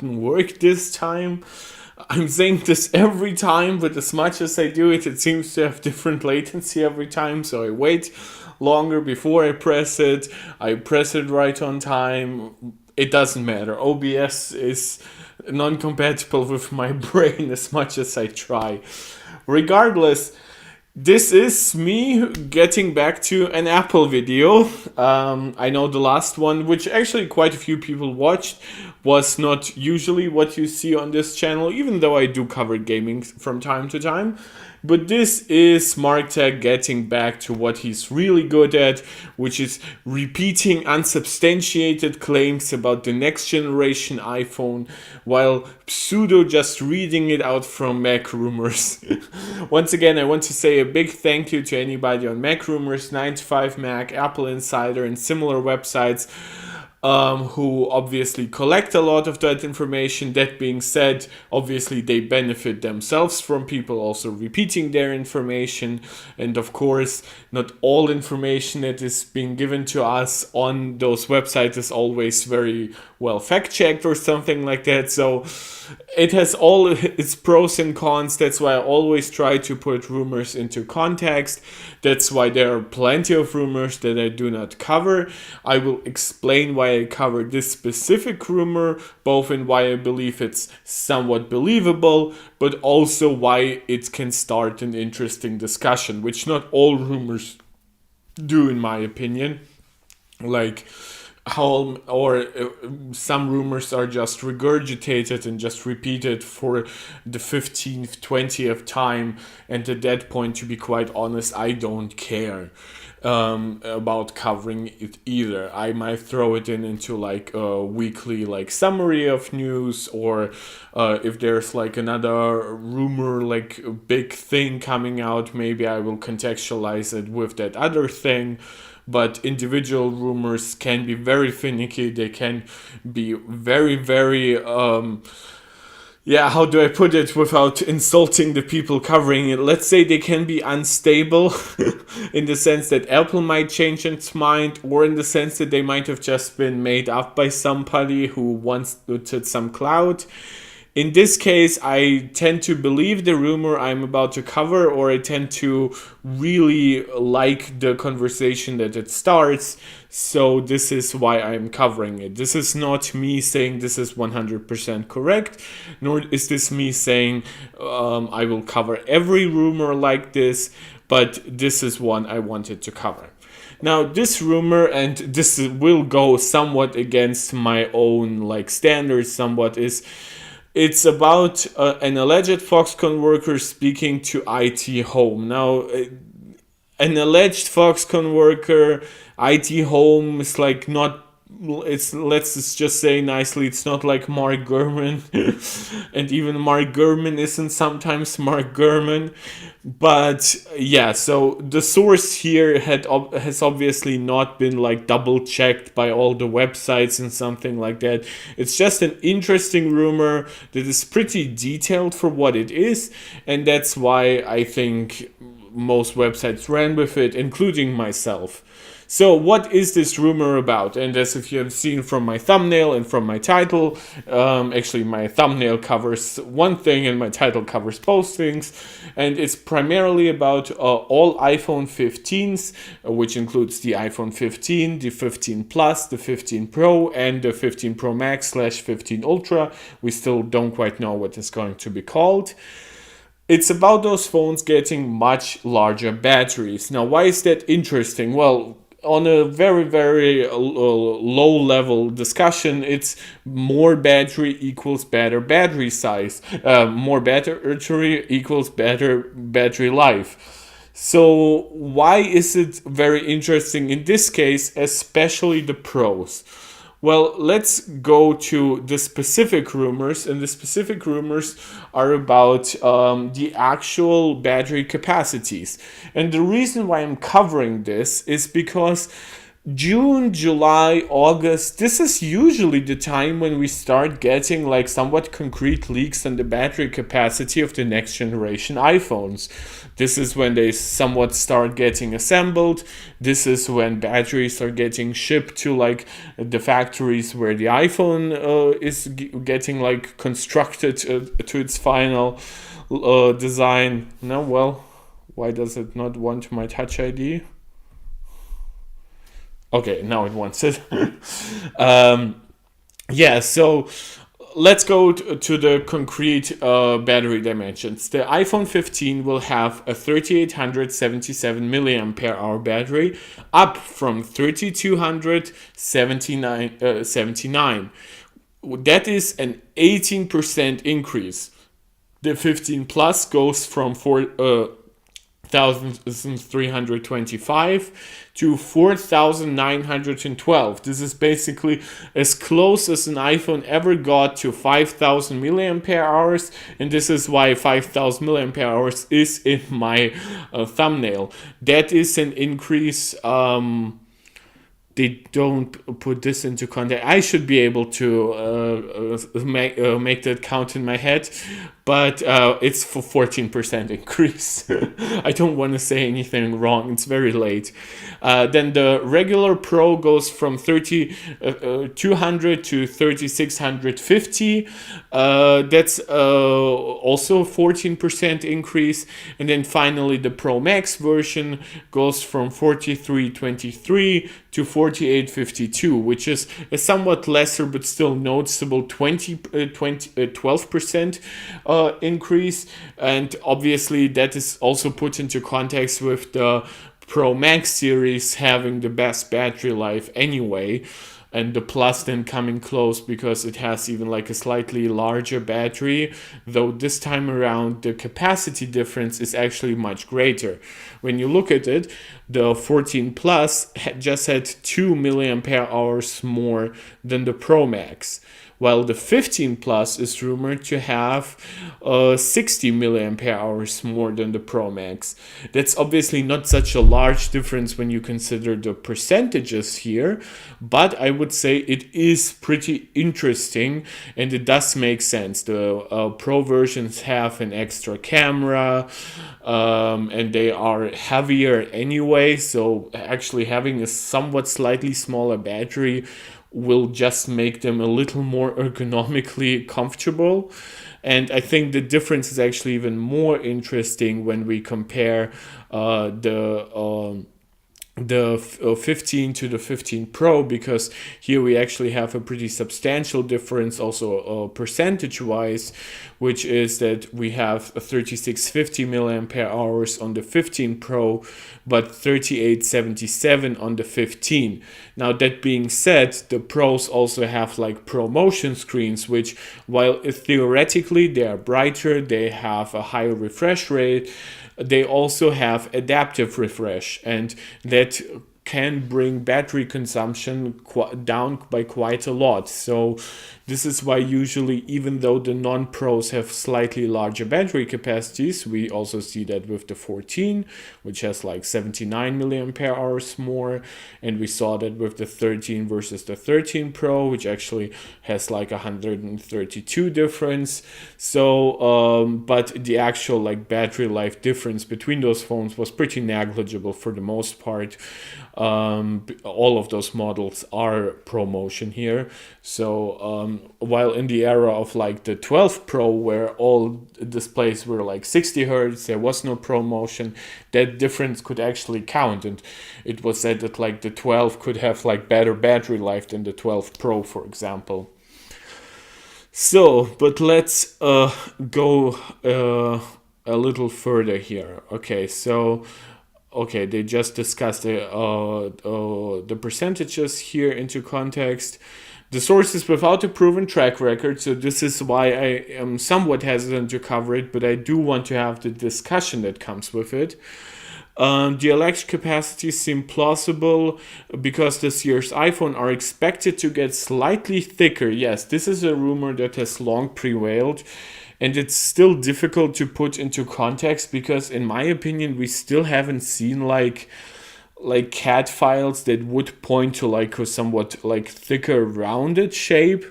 didn't work this time. I'm saying this every time, but as much as I do it, it seems to have different latency every time. So I wait longer before I press it. I press it right on time. It doesn't matter. OBS is non-compatible with my brain as much as I try. Regardless, this is me getting back to an Apple video. I know the last one, which actually quite a few people watched, was not usually what you see on this channel, even though I do cover gaming from time to time. But this is MarkTech getting back to what he's really good at, which is repeating unsubstantiated claims about the next generation iPhone while pseudo just reading it out from Mac Rumors. Once again, I want to say a big thank you to anybody on Mac Rumors, 9to5Mac, Apple Insider, and similar websites who obviously collect a lot of that information. That being said, obviously they benefit themselves from people also repeating their information. And of course, not all information that is being given to us on those websites is always very well fact-checked or something like that. So it has all its pros and cons. That's why I always try to put rumors into context. That's why there are plenty of rumors that I do not cover. I will explain why I cover this specific rumor, both in why I believe it's somewhat believable, but also why it can start an interesting discussion, which not all rumors do, in my opinion. Like how some rumors are just regurgitated and just repeated for the 15th, 20th time, and at that point, to be quite honest, I don't care about covering it either. I might throw it into like a weekly like summary of news, or if there's like another rumor, like a big thing coming out, maybe I will contextualize it with that other thing. But individual rumors can be very finicky. They can be very, very, how do I put it without insulting the people covering it? Let's say they can be unstable in the sense that Apple might change its mind, or in the sense that they might have just been made up by somebody who wanted some clout. In this case, I tend to believe the rumor I'm about to cover, or I tend to really like the conversation that it starts. So this is why I'm covering it. This is not me saying this is 100% correct, nor is this me saying I will cover every rumor like this, but this is one I wanted to cover. Now, this rumor, and this will go somewhat against my own like standards somewhat, it's about an alleged Foxconn worker speaking to IT Home. Now, an alleged Foxconn worker, IT Home is like not. Let's just say nicely, it's not like Mark Gurman, and even Mark Gurman isn't sometimes Mark Gurman. But yeah, so the source here has obviously not been like double checked by all the websites and something like that. It's just an interesting rumor that is pretty detailed for what it is, and that's why I think most websites ran with it, including myself. So what is this rumor about? And as if you have seen from my thumbnail and from my title, actually my thumbnail covers one thing and my title covers both things. And it's primarily about all iPhone 15s, which includes the iPhone 15, the 15 Plus, the 15 Pro, and the 15 Pro Max / 15 Ultra. We still don't quite know what it's going to be called. It's about those phones getting much larger batteries. Now, why is that interesting? Well, on a very, very low level discussion, it's more battery equals better battery size. More battery equals better battery life. So why is it very interesting in this case, especially the pros? Well, let's go to the specific rumors, and the specific rumors are about the actual battery capacities. And the reason why I'm covering this is because June, July, August, this is usually the time when we start getting like somewhat concrete leaks on the battery capacity of the next generation iPhones. This is when they somewhat start getting assembled. This is when batteries are getting shipped to like the factories where the iPhone is getting like constructed to its final design. No, well, why does it not want my Touch ID? Okay, now it wants it. Yeah, so let's go to the concrete battery dimensions. The iPhone 15 will have a 3877 milliampere hour battery, up from 3279. That is an 18% increase. The 15 Plus goes from 4,325 to 4,912. This is basically as close as an iPhone ever got to 5,000 milliampere hours, and this is why 5,000 milliampere hours is in my thumbnail. That is an increase. They don't put this into context. I should be able to make that count in my head, but it's for 14% increase. I don't want to say anything wrong. It's very late. Then the regular Pro goes from 3,200 to 3,650. That's also 14% increase. And then finally the Pro Max version goes from 4,323 to 4852, which is a somewhat lesser but still noticeable 12% increase. And obviously that is also put into context with the Pro Max series having the best battery life anyway, and the Plus then coming close because it has even like a slightly larger battery, though this time around the capacity difference is actually much greater. When you look at it, the 14 Plus just had 2 milliampere hours more than the Pro Max, while the 15 Plus is rumored to have 60 milliampere hours more than the Pro Max. That's obviously not such a large difference when you consider the percentages here, but I would say it is pretty interesting and it does make sense. The Pro versions have an extra camera, and they are heavier anyway, so actually having a somewhat slightly smaller battery will just make them a little more ergonomically comfortable. And I think the difference is actually even more interesting when we compare the 15 to the 15 Pro, because here we actually have a pretty substantial difference also percentage wise, which is that we have a 3650 milliampere hours on the 15 Pro but 3877 on the 15. Now that being said, the Pros also have like ProMotion screens, which while theoretically they are brighter, they have a higher refresh rate, they also have adaptive refresh, and that can bring battery consumption down by quite a lot. So this is why usually, even though the non-pros have slightly larger battery capacities, we also see that with the 14, which has like 79 milliampere hours more, and we saw that with the 13 versus the 13 Pro, which actually has like 132 difference. So but the actual like battery life difference between those phones was pretty negligible for the most part. All of those models are ProMotion here. So while in the era of like the 12 Pro, where all displays were like 60 hertz, there was no ProMotion, that difference could actually count. And it was said that like the 12 could have like better battery life than the 12 Pro, for example. So, but let's go a little further here. Okay, so okay, they just discussed the percentages here into context. The sources without a proven track record, so this is why I am somewhat hesitant to cover it, but I do want to have the discussion that comes with it. The electric capacities seem plausible because this year's iPhone are expected to get slightly thicker. Yes, this is a rumor that has long prevailed. And it's still difficult to put into context because, in my opinion, we still haven't seen like like CAD files that would point to like a somewhat like thicker rounded shape.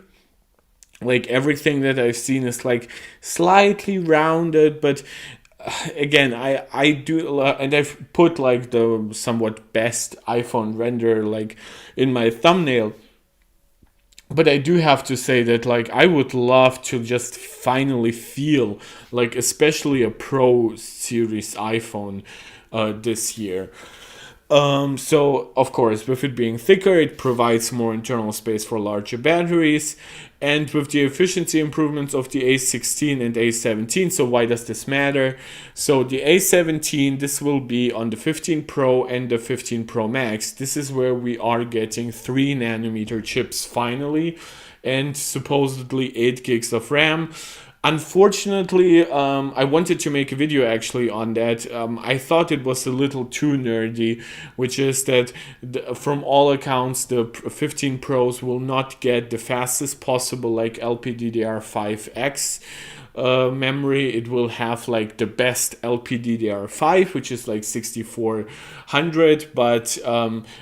Like everything that I've seen is like slightly rounded, but again, I do, and I've put like the somewhat best iPhone render like in my thumbnail. But I do have to say that like I would love to just finally feel like especially a Pro series iPhone this year. So, of course, with it being thicker, it provides more internal space for larger batteries. And with the efficiency improvements of the A16 and A17, so why does this matter? So, the A17, this will be on the 15 Pro and the 15 Pro Max. This is where we are getting 3 nanometer chips finally, and supposedly 8 gigs of RAM. Unfortunately, I wanted to make a video actually on that. I thought it was a little too nerdy, which is that from all accounts, the 15 Pros will not get the fastest possible like LPDDR5X memory. It will have like the best LPDDR5, which is like 6400, but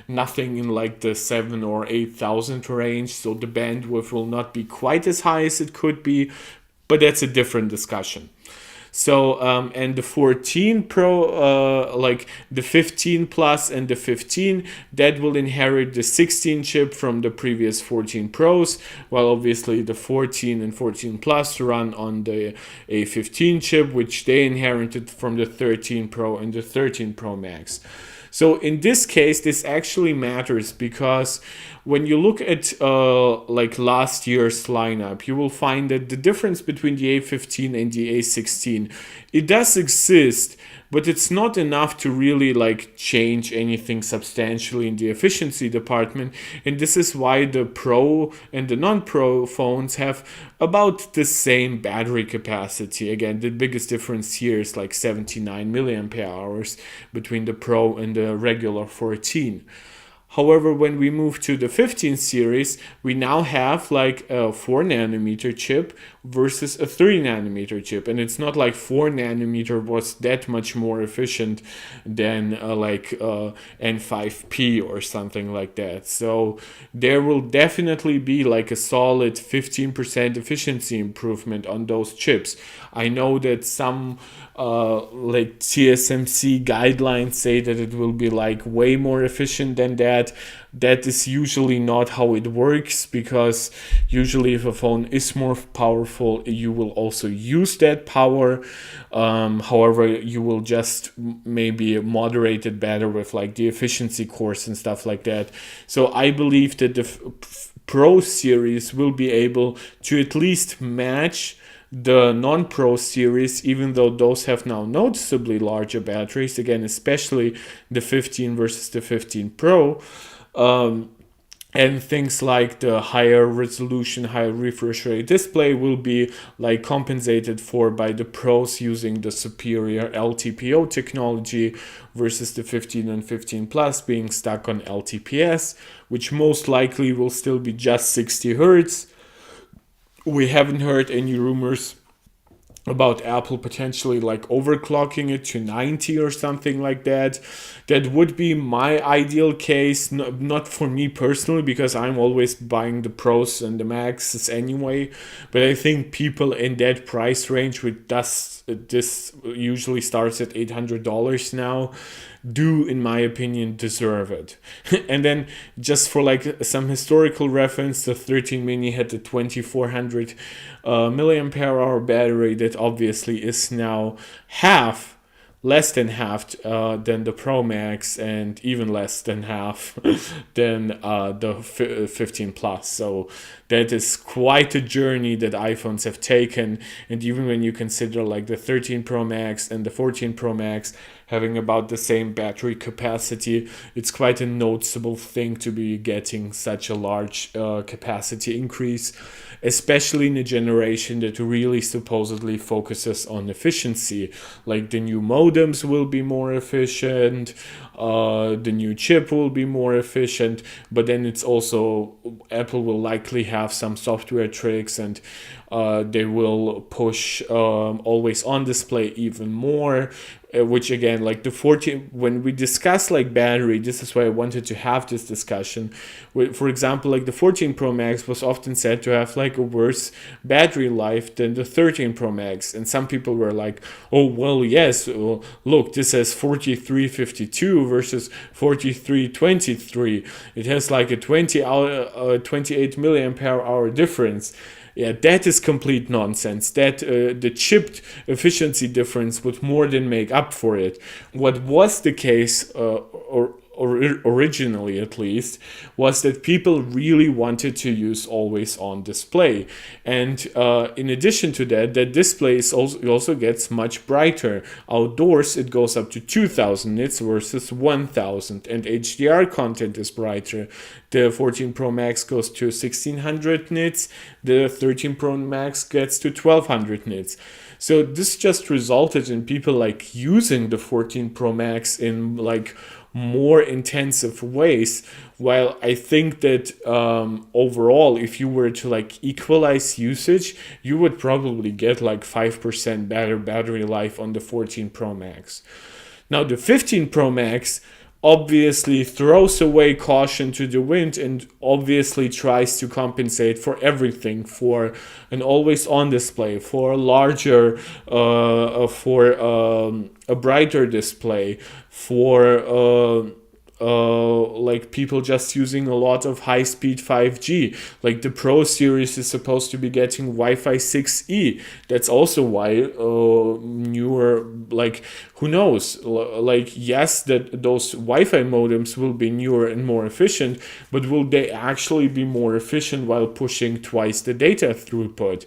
nothing in like the 7 or 8000 range. So the bandwidth will not be quite as high as it could be, but that's a different discussion. So, and the 14 Pro, like the 15 Plus and the 15, that will inherit the 16 chip from the previous 14 Pros, while obviously the 14 and 14 Plus run on the A15 chip, which they inherited from the 13 Pro and the 13 Pro Max. So in this case, this actually matters because when you look at like last year's lineup, you will find that the difference between the A15 and the A16, it does exist, but it's not enough to really like change anything substantially in the efficiency department. And this is why the Pro and the non-Pro phones have about the same battery capacity. Again, the biggest difference here is like 79 milliampere hours between the Pro and the regular 14. However, when we move to the 15 series, we now have like a 4 nanometer chip versus a 3 nanometer chip. And it's not like 4 nanometer was that much more efficient than N5P or something like that. So there will definitely be like a solid 15% efficiency improvement on those chips. I know that some like TSMC guidelines say that it will be like way more efficient than that. That is usually not how it works, because usually if a phone is more powerful, you will also use that power. However, you will just maybe moderate it better with like the efficiency course and stuff like that. So I believe that the Pro series will be able to at least match the non-Pro series, even though those have now noticeably larger batteries, again, especially the 15 versus the 15 Pro. And things like the higher resolution, higher refresh rate display will be like compensated for by the Pros using the superior LTPO technology versus the 15 and 15 Plus being stuck on LTPS, which most likely will still be just 60 Hertz. We haven't heard any rumors about Apple potentially like overclocking it to 90 or something like that. That would be my ideal case, not for me personally, because I'm always buying the Pros and the Maxes anyway. But I think people in that price range, with this usually starts at $800 now, do, in my opinion, deserve it. And then just for like some historical reference, the 13 mini had the 2400 milliampere hour battery that obviously is now less than half than the Pro Max, and even less than half than the 15 Plus. So that is quite a journey that iPhones have taken. And even when you consider like the 13 Pro Max and the 14 Pro Max having about the same battery capacity, it's quite a noticeable thing to be getting such a large capacity increase, especially in a generation that really supposedly focuses on efficiency. Like the new modems will be more efficient, the new chip will be more efficient, but then it's also, Apple will likely have some software tricks and They will push always on display even more, which again, like the 14, when we discuss like battery, this is why I wanted to have this discussion. For example, like the 14 Pro Max was often said to have like a worse battery life than the 13 Pro Max, and some people were like, oh well, yes, well, look, this has 4352 versus 4323. It has like a 28 milliampere hour difference. Yeah, that is complete nonsense. That the chipped efficiency difference would more than make up for it. What was the case, or originally at least, was that people really wanted to use always on display. And in addition to that, that display also gets much brighter. Outdoors, it goes up to 2000 nits versus 1000, and HDR content is brighter. The 14 Pro Max goes to 1600 nits, the 13 Pro Max gets to 1200 nits. So this just resulted in people like using the 14 Pro Max in like more intensive ways, while I think that overall, if you were to like equalize usage, you would probably get like 5% better battery life on the 14 Pro Max. Now the 15 Pro Max obviously throws away caution to the wind and obviously tries to compensate for everything, for an always on display, for a larger, for a brighter display, for like people just using a lot of high-speed 5G. Like the Pro series is supposed to be getting Wi-Fi 6E. That's also why newer, like, who knows? Like, yes, that those Wi-Fi modems will be newer and more efficient, but will they actually be more efficient while pushing twice the data throughput?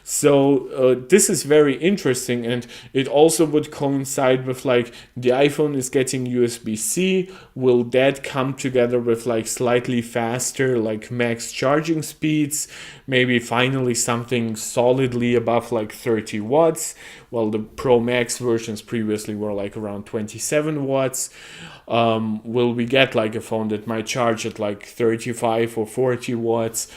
So this is very interesting, and it also would coincide with like the iPhone is getting USB-C. Will that come together with like slightly faster like max charging speeds? Maybe finally something solidly above like 30 watts. Well, the Pro Max versions previously were like around 27 watts. Will we get like a phone that might charge at like 35 or 40 watts?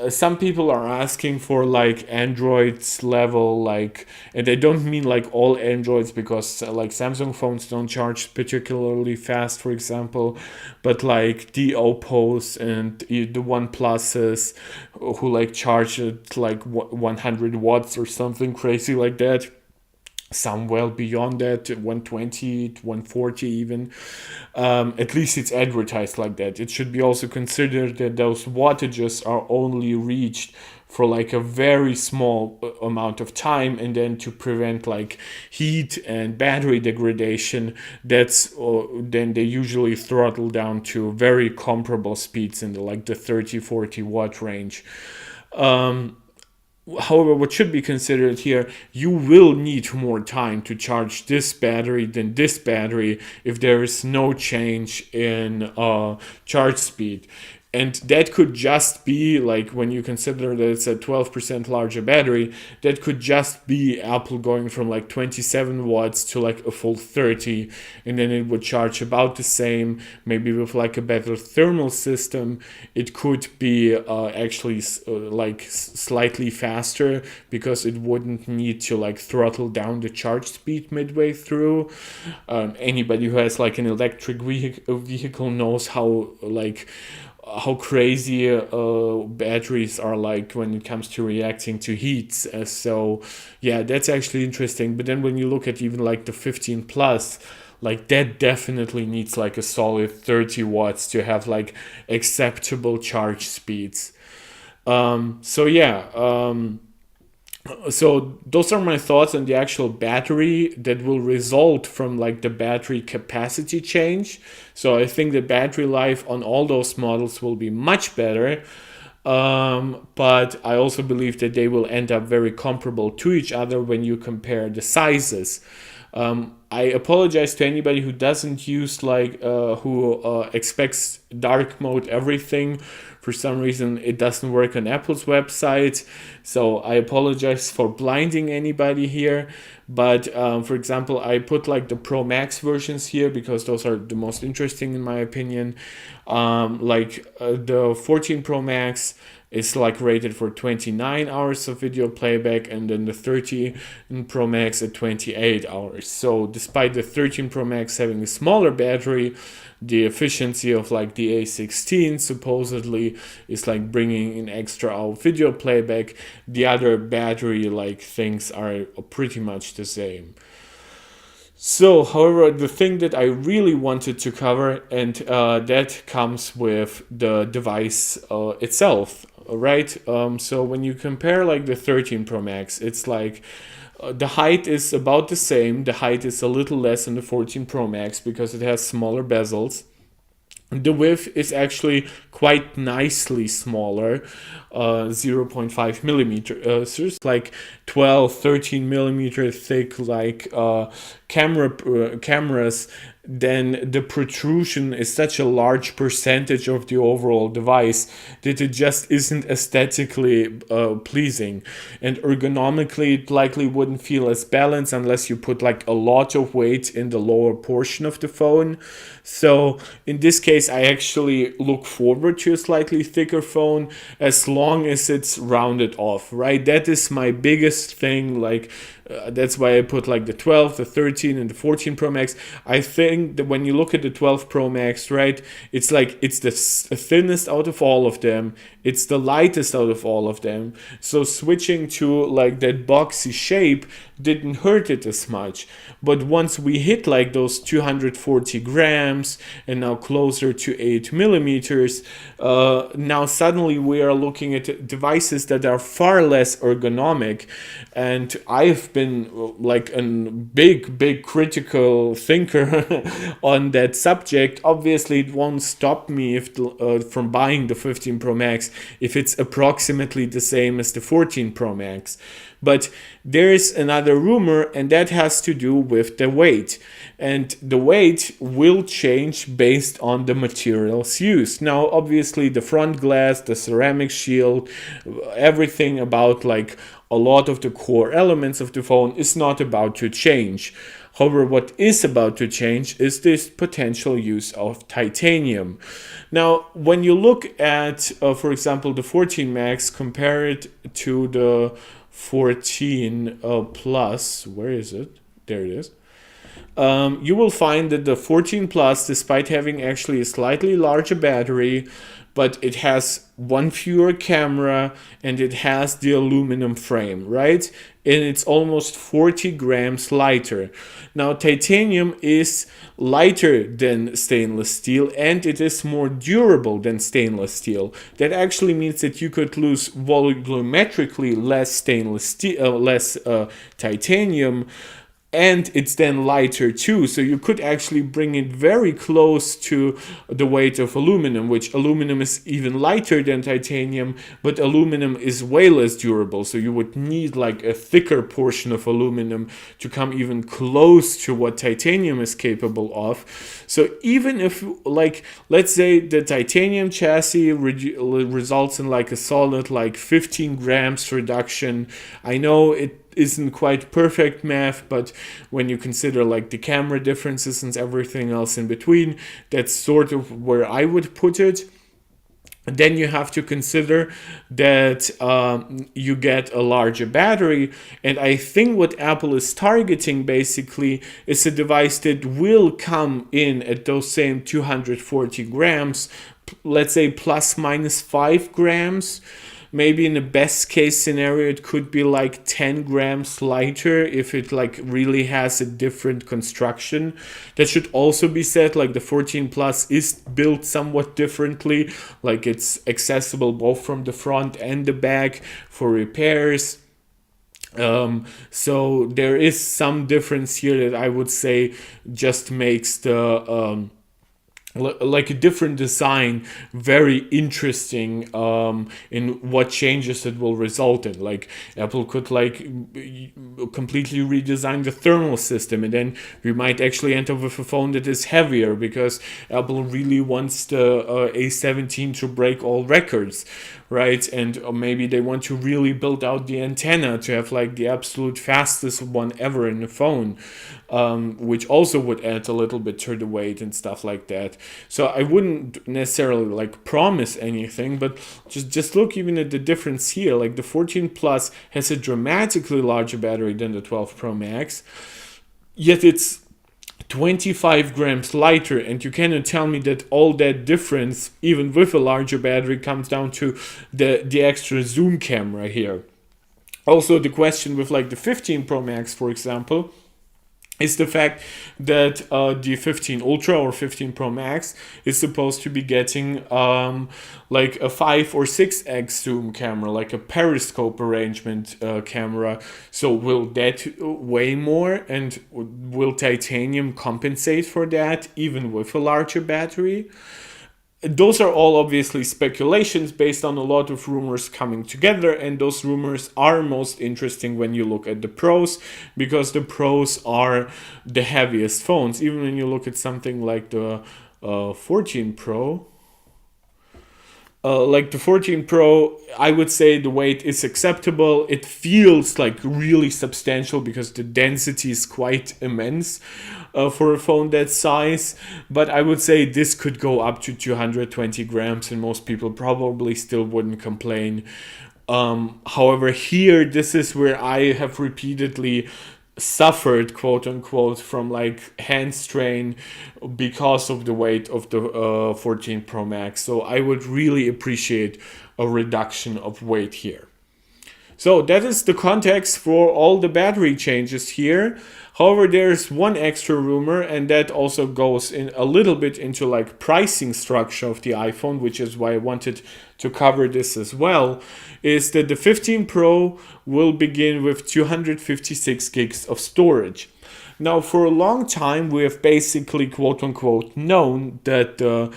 Some people are asking for like Android's level, like, and they don't mean like all Androids, because like Samsung phones don't charge particularly fast, for example, but like the Oppos and the OnePluses, who like charge at like 100 watts or something crazy like that. Some well beyond that, 120, 140 even. At least it's advertised like that. It should be also considered that those wattages are only reached for like a very small amount of time, and then to prevent like heat and battery degradation, that's then they usually throttle down to very comparable speeds in the 30-40 watt range. However, what should be considered here, you will need more time to charge this battery than this battery if there is no change in charge speed. And that could just be, like, when you consider that it's a 12% larger battery, that could just be Apple going from like 27 watts to like a full 30, and then it would charge about the same, maybe with like a better thermal system. It could be actually slightly faster, because it wouldn't need to like throttle down the charge speed midway through. Anybody who has like an electric vehicle knows how crazy batteries are like when it comes to reacting to heat. So yeah, that's actually interesting. But then when you look at even like the 15 plus, like that definitely needs like a solid 30 watts to have like acceptable charge speeds. So those are my thoughts on the actual battery that will result from like the battery capacity change. So I think the battery life on all those models will be much better. But I also believe that they will end up very comparable to each other when you compare the sizes. I apologize to anybody who doesn't use who expects dark mode everything. For some reason, it doesn't work on Apple's website, so I apologize for blinding anybody here. But for example, I put like the Pro Max versions here because those are the most interesting in my opinion. The 14 Pro Max is like rated for 29 hours of video playback, and then the 13 Pro Max at 28 hours. So despite the 13 Pro Max having a smaller battery, the efficiency of like the A16 supposedly is like bringing in extra hour video playback. The other battery like things are pretty much the same. So, however, the thing that I really wanted to cover, and that comes with the device itself, right? So when you compare like the 13 Pro Max, it's like the height is about the same. The height is a little less in the 14 Pro Max because it has smaller bezels. The width is actually quite nicely smaller, 0.5 millimeters, like 12, 13 millimeter thick, like cameras. Then the protrusion is such a large percentage of the overall device that it just isn't aesthetically pleasing, and ergonomically it likely wouldn't feel as balanced unless you put like a lot of weight in the lower portion of the phone. So in this case, I actually look forward to a slightly thicker phone as long as it's rounded off, right? That is my biggest thing. Like that's why I put like the 12, the 13, and the 14 Pro Max. I think that when you look at the 12 Pro Max, right, it's like it's the thinnest out of all of them. It's the lightest out of all of them. So switching to like that boxy shape didn't hurt it as much. But once we hit like those 240 grams and now closer to 8 millimeters, now suddenly we are looking at devices that are far less ergonomic. And I've been like a big critical thinker on that subject. Obviously, it won't stop me if from buying the 15 Pro Max if it's approximately the same as the 14 Pro Max. But there's another rumor, and that has to do with the weight. And the weight will change based on the materials used. Now, obviously, the front glass, the ceramic shield, everything about like a lot of the core elements of the phone is not about to change. However, what is about to change is this potential use of titanium. Now, when you look at, for example, the 14 Max, compare it to the 14 Plus, where is it? There it is. You will find that the 14 Plus, despite having actually a slightly larger battery, but it has one fewer camera and it has the aluminum frame, right? And it's almost 40 grams lighter. Now, titanium is lighter than stainless steel and it is more durable than stainless steel. That actually means that you could lose volumetrically less stainless steel, less titanium, and it's then lighter too, so you could actually bring it very close to the weight of aluminum, which aluminum is even lighter than titanium, but aluminum is way less durable, so you would need like a thicker portion of aluminum to come even close to what titanium is capable of. So even if, like, let's say the titanium chassis results in like a solid like 15 grams reduction, I know it isn't quite perfect math, but when you consider like the camera differences and everything else in between, that's sort of where I would put it. Then you have to consider that you get a larger battery, and I think what Apple is targeting basically is a device that will come in at those same 240 grams, let's say plus minus 5 grams. Maybe in the best case scenario, it could be like 10 grams lighter if it like really has a different construction. That should also be said, like the 14 Plus is built somewhat differently, like it's accessible both from the front and the back for repairs. So there is some difference here that I would say just makes the like a different design very interesting in what changes it will result in. Like Apple could like completely redesign the thermal system, and then we might actually end up with a phone that is heavier because Apple really wants the A17 to break all records, right? And maybe they want to really build out the antenna to have like the absolute fastest one ever in the phone, which also would add a little bit to the weight and stuff like that. So I wouldn't necessarily like promise anything, but just look even at the difference here. Like the 14 Plus has a dramatically larger battery than the 12 Pro Max, yet it's 25 grams lighter, and you cannot tell me that all that difference, even with a larger battery, comes down to the extra zoom camera here. Also, the question with like the 15 Pro Max, for example, is the fact that the 15 Ultra or 15 Pro Max is supposed to be getting like a 5 or 6x zoom camera, like a periscope arrangement camera. So will that weigh more, and will titanium compensate for that even with a larger battery? Those are all obviously speculations based on a lot of rumors coming together, and those rumors are most interesting when you look at the Pros, because the Pros are the heaviest phones. Even when you look at something like the 14 Pro, like the 14 Pro, I would say the weight is acceptable. It feels like really substantial because the density is quite immense for a phone that size. But I would say this could go up to 220 grams, and most people probably still wouldn't complain. However, here, this is where I have repeatedly suffered, quote unquote, from like hand strain because of the weight of the 14 Pro Max. So I would really appreciate a reduction of weight here. So that is the context for all the battery changes here. However, there's one extra rumor, and that also goes in a little bit into like pricing structure of the iPhone, which is why I wanted to cover this as well, is that the 15 Pro will begin with 256 gigs of storage. Now, for a long time, we have basically, quote unquote, known that the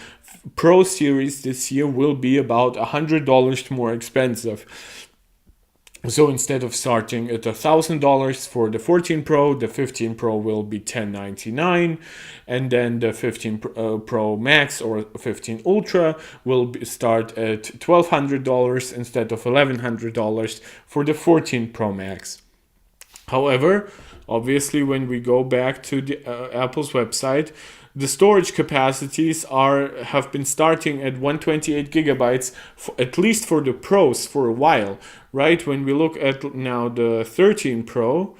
Pro series this year will be about $100 more expensive. So instead of starting at $1,000 for the 14 Pro, the 15 Pro will be $1,099, and then the 15 Pro Max or 15 Ultra will start at $1,200 instead of $1,100 for the 14 Pro Max. However, obviously, when we go back to the Apple's website, the storage capacities have been starting at 128 gigabytes, at least for the Pros for a while, right? When we look at now the 13 Pro,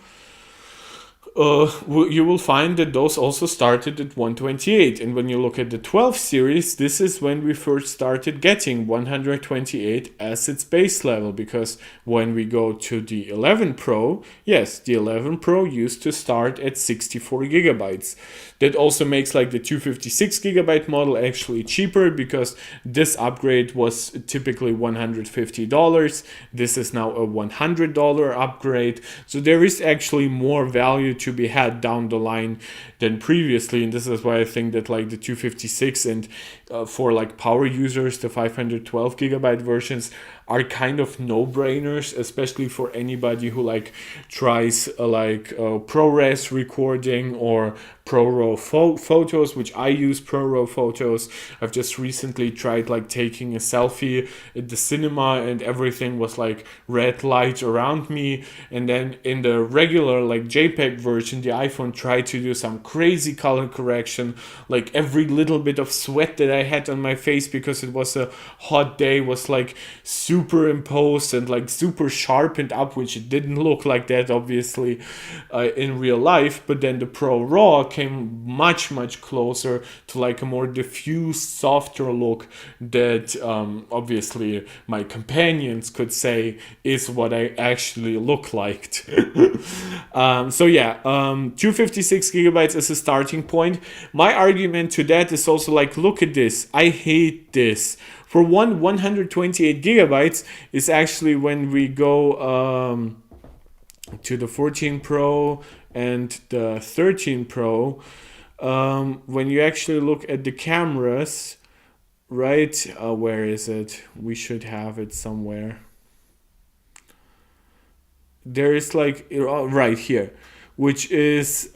you will find that those also started at 128. And when you look at the 12 series, this is when we first started getting 128 as its base level. Because when we go to the 11 Pro, yes, the 11 Pro used to start at 64 gigabytes. That also makes like the 256 gigabyte model actually cheaper, because this upgrade was typically $150. This is now a $100 upgrade. So there is actually more value to be had down the line than previously, and this is why I think that like the 256 and for like power users, the 512 gigabyte versions are kind of no-brainers, especially for anybody who like tries ProRes recording or ProRAW photos, which I use ProRAW photos. I've just recently tried like taking a selfie at the cinema, and everything was like red light around me. And then in the regular like JPEG version, the iPhone tried to do some crazy color correction. Like every little bit of sweat that I had on my face because it was a hot day was like superimposed and like super sharpened up, which it didn't look like that obviously in real life. But then the Pro Raw came much closer to like a more diffuse, softer look that obviously my companions could say is what I actually look like. So yeah, 256 gigabytes as a starting point. My argument to that is also like, look at this, I hate this. For 128 gigabytes is actually when we go to the 14 Pro and the 13 Pro. When you actually look at the cameras, right? Where is it? We should have it somewhere. There is like right here, which is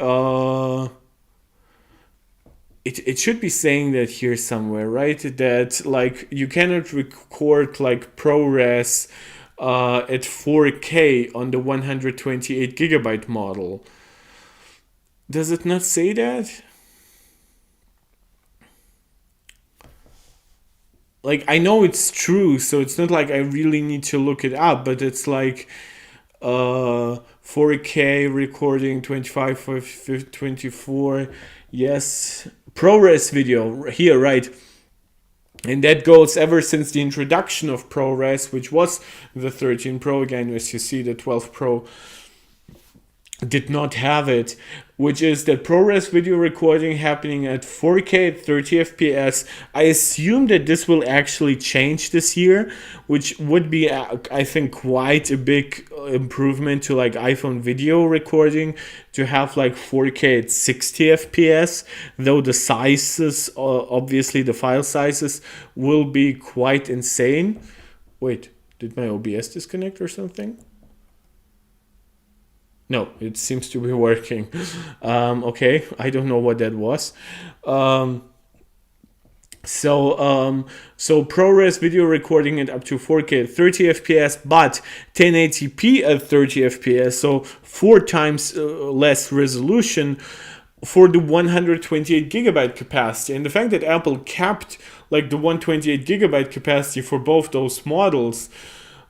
it should be saying that here somewhere, right? That like you cannot record like ProRes at 4K on the 128 gigabyte model. Does it not say that? Like I know it's true, so it's not like I really need to look it up, but it's like 4K recording 25 or 24. Yes, ProRes video here, right? And that goes ever since the introduction of ProRes, which was the 13 Pro. Again, as you see, the 12 Pro did not have it, which is that ProRes video recording happening at 4K at 30 FPS. I assume that this will actually change this year, which would be, I think, quite a big improvement to like iPhone video recording to have like 4K at 60 FPS, though the sizes, obviously the file sizes, will be quite insane. Wait, did my OBS disconnect or something? No, it seems to be working. Okay, I don't know what that was. Um, so ProRes video recording it up to 4K at 30 FPS, but 1080p at 30 FPS, so 4 times less resolution for the 128 gigabyte capacity. And the fact that Apple capped like the 128 gigabyte capacity for both those models,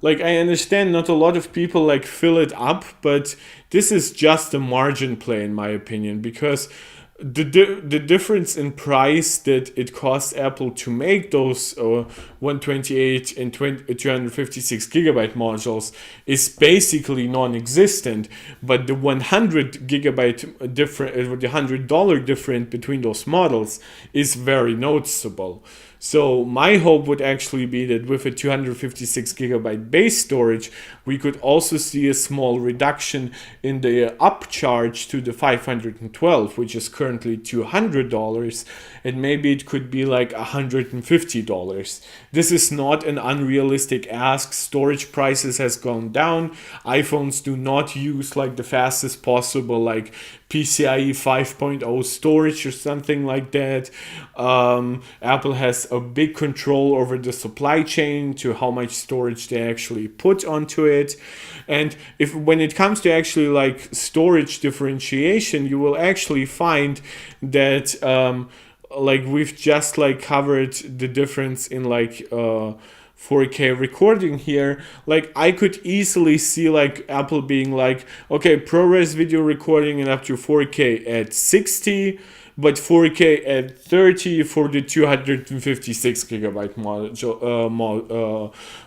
like I understand not a lot of people like fill it up, but this is just a margin play in my opinion, because the difference in price that it costs Apple to make those 128 and 256 gigabyte modules is basically non-existent, but the 100 gigabyte different, the $100 difference between those models is very noticeable. So my hope would actually be that with a 256 gigabyte base storage, we could also see a small reduction in the upcharge to the 512, which is currently $200, and maybe it could be like $150. This is not an unrealistic ask. Storage prices has gone down. iPhones do not use like the fastest possible like PCIe 5.0 storage or something like that. Apple has a big control over the supply chain to how much storage they actually put onto it. And if when it comes to actually like storage differentiation, you will actually find that like we've just like covered the difference in like 4K recording here. Like I could easily see like Apple being like, okay, ProRes video recording and up to 4K at 60, but 4K at 30 for the 256 gigabyte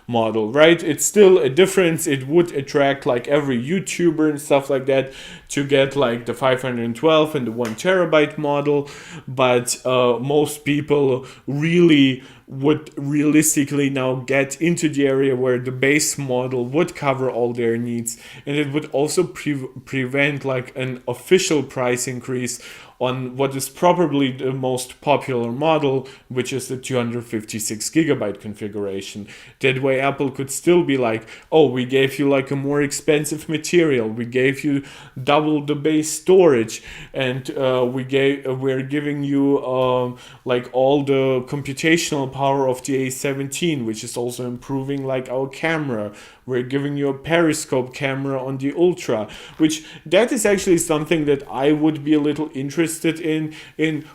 model, right? It's still a difference. It would attract like every YouTuber and stuff like that to get like the 512 and the 1 terabyte model, but most people really would realistically now get into the area where the base model would cover all their needs, and it would also prevent like an official price increase on what is probably the most popular model, which is the 256 gigabyte configuration. That way Apple could still be like, oh, we gave you like a more expensive material, we gave you double the base storage, and we're giving you like all the computational power of the A17, which is also improving like our camera. We're giving you a periscope camera on the Ultra, which that is actually something that I would be a little interested in.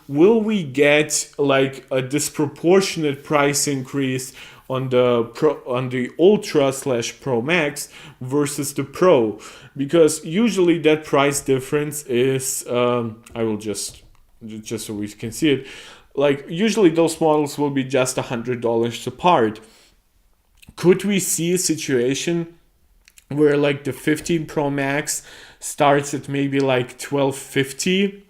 Will we get like a disproportionate price increase on the Ultra / Pro Max versus the Pro? Because usually that price difference is I will just so we can see it. Like usually those models will be just $100 apart. Could we see a situation where like the 15 Pro Max starts at maybe like 1250?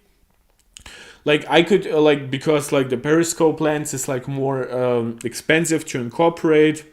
Like I could like, because like the periscope lens is like more expensive to incorporate,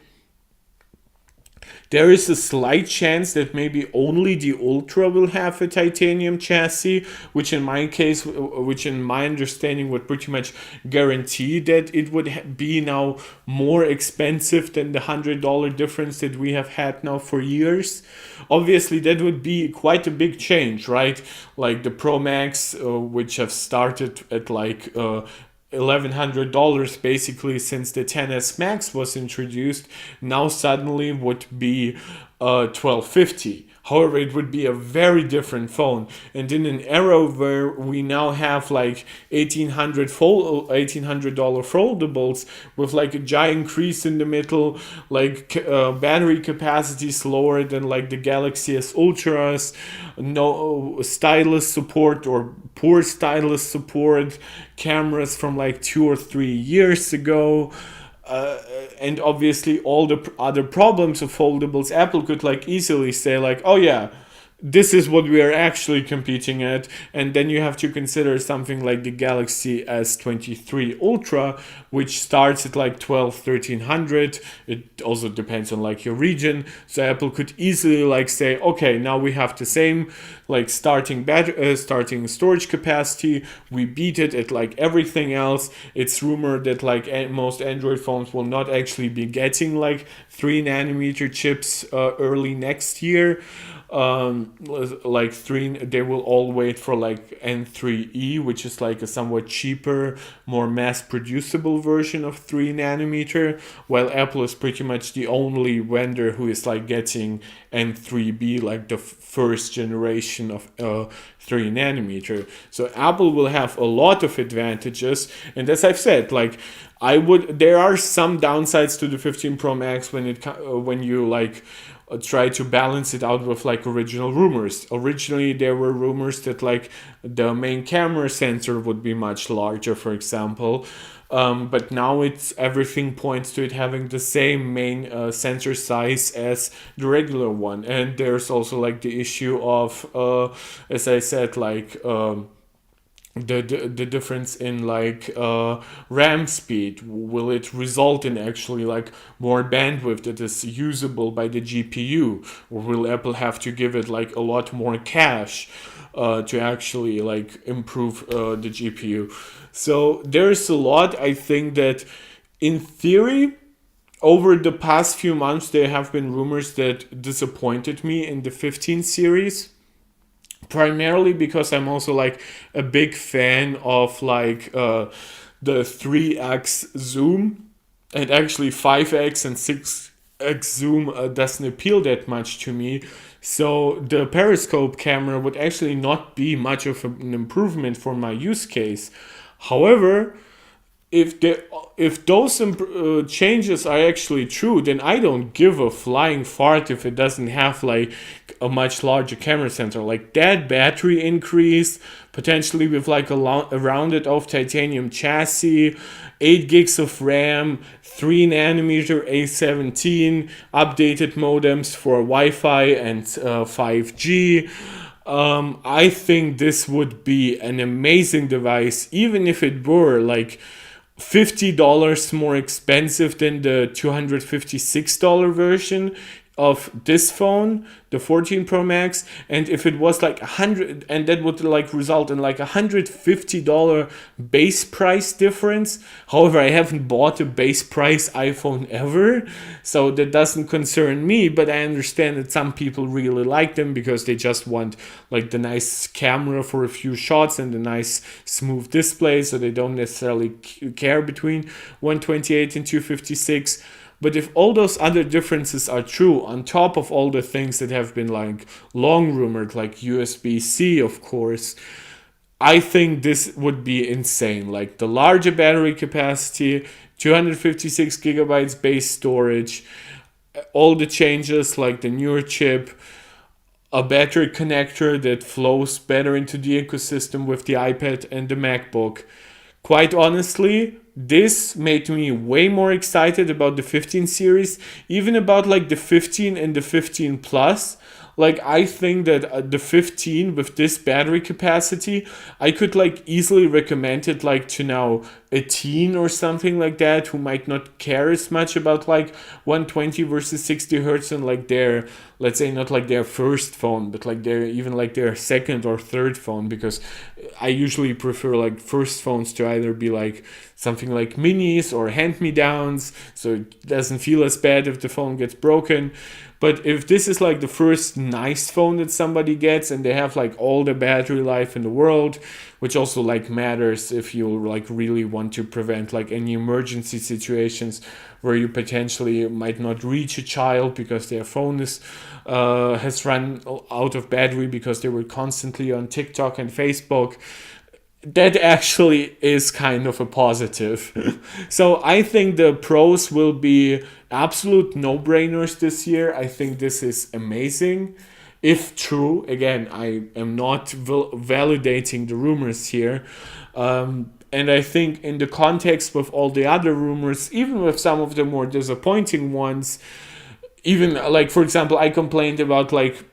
There is a slight chance that maybe only the Ultra will have a titanium chassis, which in my case, which in my understanding would pretty much guarantee that it would be now more expensive than the $100 difference that we have had now for years. Obviously, that would be quite a big change, right? Like the Pro Max, which have started at like $1,100 basically since the 10s Max was introduced, now suddenly would be $1,250. However, it would be a very different phone, and in an era where we now have like $1,800 foldables with like a giant crease in the middle, like battery capacity slower than like the Galaxy S Ultras, no stylus support or poor stylus support, cameras from like 2 or 3 years ago. And obviously all the other problems of foldables, Apple could like easily say like, oh yeah, this is what we are actually competing at. And then you have to consider something like the Galaxy S23 Ultra, which starts at like 1,200-1,300. It also depends on like your region. So Apple could easily like say, okay, now we have the same like starting storage capacity. We beat it at like everything else. It's rumored that like most Android phones will not actually be getting like 3nm chips early next year. Like they will all wait for like N3E, which is like a somewhat cheaper, more mass producible version of 3nm, while Apple is pretty much the only vendor who is like getting N3B, like the first generation of 3nm. So Apple will have a lot of advantages, and as I've said, like there are some downsides to the 15 Pro Max when you like try to balance it out with like original rumors. Originally there were rumors that like the main camera sensor would be much larger, for example, but now everything points to it having the same main sensor size as the regular one. And there's also like the issue of as I said, like the difference in like RAM speed. Will it result in actually like more bandwidth that is usable by the GPU, or will Apple have to give it like a lot more cache to actually like improve the GPU? So there's a lot. I think that in theory, over the past few months there have been rumors that disappointed me in the 15 series, primarily because I'm also like a big fan of like the 3x zoom, and actually 5x and 6x zoom doesn't appeal that much to me. So the periscope camera would actually not be much of an improvement for my use case. However, if those changes are actually true, then I don't give a flying fart if it doesn't have like a much larger camera sensor. Like that battery increase, potentially with like a rounded off titanium chassis, 8 gigs of RAM, 3nm A17, updated modems for Wi-Fi and 5G. I think this would be an amazing device, even if it were like $50 more expensive than the $256 version of this phone, the 14 Pro Max. And if it was like 100, and that would like result in like $150 base price difference. However, I haven't bought a base price iPhone ever, so that doesn't concern me, but I understand that some people really like them because they just want like the nice camera for a few shots and the nice smooth display, so they don't necessarily care between 128 and 256. But if all those other differences are true, on top of all the things that have been like long rumored, like USB-C, of course, I think this would be insane. Like the larger battery capacity, 256 gigabytes base storage, all the changes like the newer chip, a battery connector that flows better into the ecosystem with the iPad and the MacBook. Quite honestly, this made me way more excited about the 15 series, even about like the 15 and the 15 Plus. Like I think that the 15 with this battery capacity, I could like easily recommend it like to now a teen or something like that who might not care as much about like 120 versus 60 hertz and like their, let's say, not like their first phone, but like their, even like their second or third phone, because I usually prefer like first phones to either be like something like minis or hand me downs, so it doesn't feel as bad if the phone gets broken. But if this is like the first nice phone that somebody gets and they have like all the battery life in the world, which also like matters if you like really want to prevent like any emergency situations where you potentially might not reach a child because their phone is has run out of battery because they were constantly on TikTok and Facebook, that actually is kind of a positive. So I think the pros will be absolute no-brainers this year. I think this is amazing. If true, again, I am not validating the rumors here. And I think in the context with all the other rumors, even with some of the more disappointing ones, even like for example I complained about like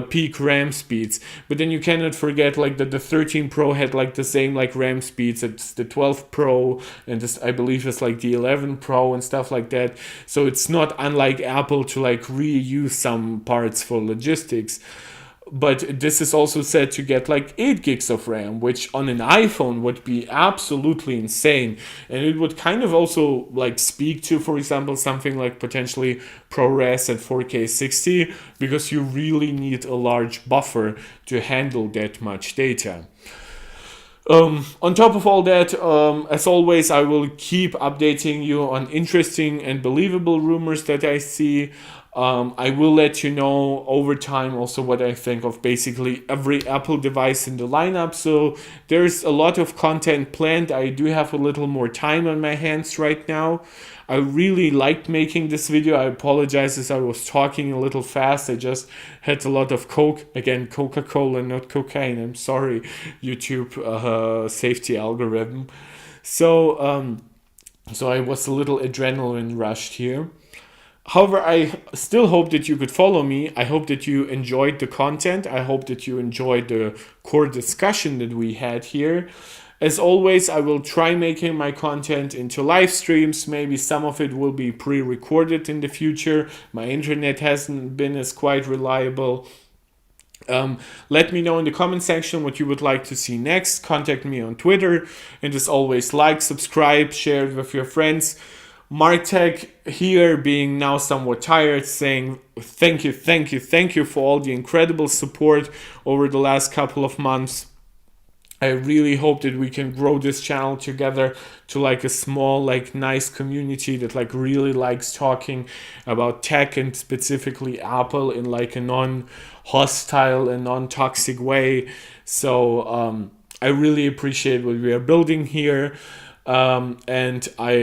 peak RAM speeds, but then you cannot forget like that the 13 Pro had like the same like RAM speeds as the 12 Pro, and this I believe is like the 11 Pro and stuff like that. So it's not unlike Apple to like reuse some parts for logistics. But this is also said to get like 8 gigs of RAM, which on an iPhone would be absolutely insane. And it would kind of also like speak to, for example, something like potentially ProRes at 4K 60, because you really need a large buffer to handle that much data. On top of all that, as always, I will keep updating you on interesting and believable rumors that I see. I will let you know over time also what I think of basically every Apple device in the lineup. So there's a lot of content planned. I do have a little more time on my hands right now. I really liked making this video. I apologize as I was talking a little fast. I just had a lot of Coke. Again, Coca-Cola, not cocaine. I'm sorry, YouTube safety algorithm. So I was a little adrenaline rushed here. However, I still hope that you could follow me. I hope that you enjoyed the content. I hope that you enjoyed the core discussion that we had here. As always, I will try making my content into live streams. Maybe some of it will be pre-recorded in the future. My internet hasn't been as quite reliable. Let me know in the comment section what you would like to see next. Contact me on Twitter. And as always, like, subscribe, share it with your friends. Martek here, being now somewhat tired, saying thank you for all the incredible support over the last couple of months. I really hope that we can grow this channel together to like a small, like nice community that like really likes talking about tech and specifically Apple in like a non-hostile and non-toxic way. So I really appreciate what we are building here. And I